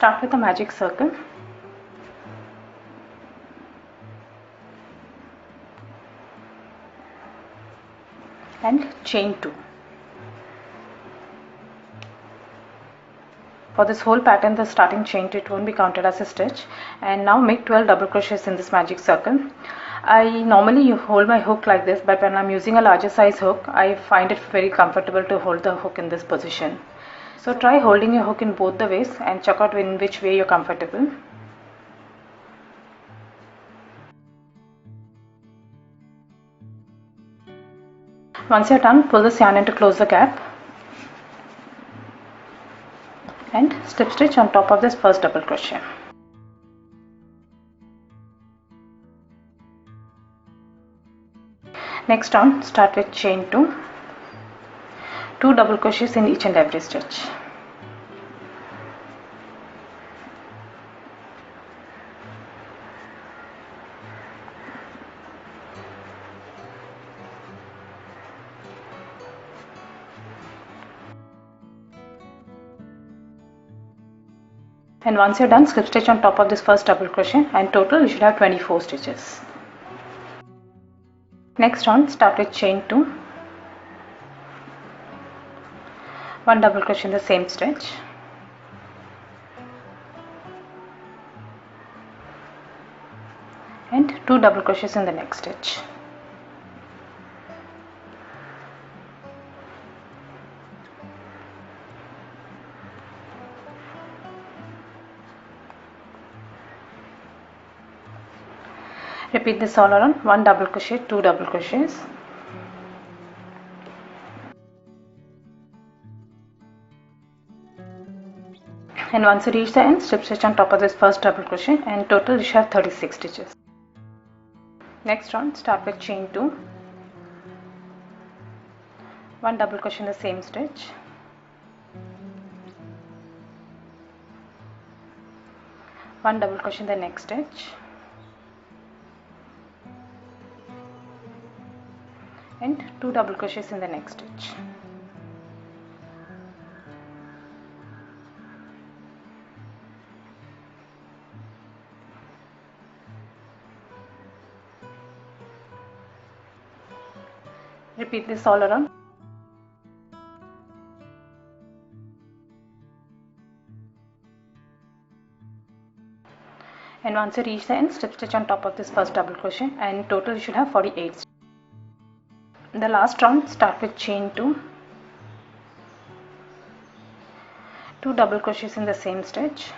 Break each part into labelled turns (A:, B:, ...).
A: Start with a magic circle and chain 2. For this whole pattern, the starting chain 2, it won't be counted as a stitch. And now make 12 double crochets in this magic circle. I normally hold my hook like this, but when I'm using a larger size hook, I find it very comfortable to hold the hook in this position. So try holding your hook in both the ways and check out in which way you're comfortable. Once you're done, pull this yarn in to close the gap and slip stitch on top of this first double crochet. Next round, start with chain 2, 2 double crochets in each and every stitch. And once you're done, slip stitch on top of this first double crochet, and total you should have 24 stitches. Next round, start with chain 2, 1 double crochet in the same stitch, and 2 double crochets in the next stitch. Repeat this all around, 1 double crochet, 2 double crochets, and once you reach the end, slip stitch on top of this first double crochet, and total you should have 36 stitches. Next round, start with chain 2, 1 double crochet in the same stitch, one double crochet in the next stitch, and 2 double crochets in the next stitch. Repeat this all around. And once you reach the end, slip stitch on top of this first double crochet, and total you should have 48 stitches. In the last round, start with chain 2, 2 double crochets in the same stitch,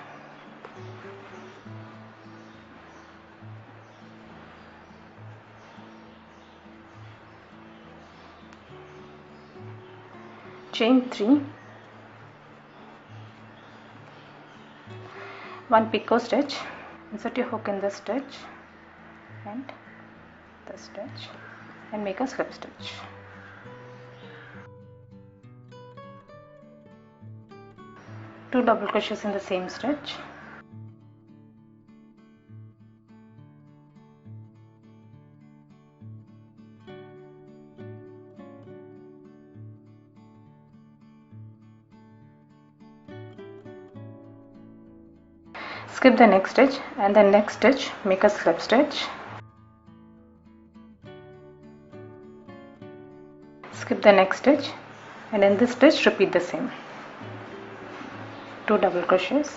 A: chain 3, 1 picot stitch, insert your hook in this stitch and this stitch, and make a slip stitch. Two double crochets in the same stitch, skip the next stitch, and the next stitch make a slip stitch, skip the next stitch, and in this stitch repeat the same, 2 double crochets,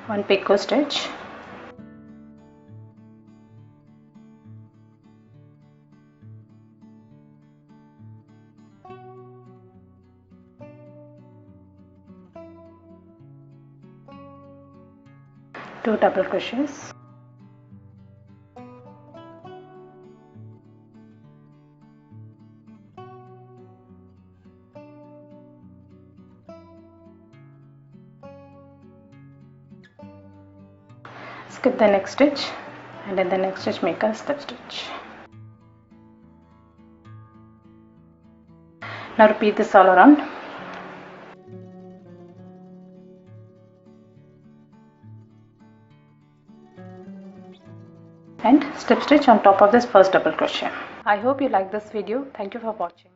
A: one picot stitch, two double crochets, skip the next stitch, and in the next stitch make a slip stitch. Now repeat this all around. and slip stitch on top of this first double crochet. I hope you like this video. Thank you for watching.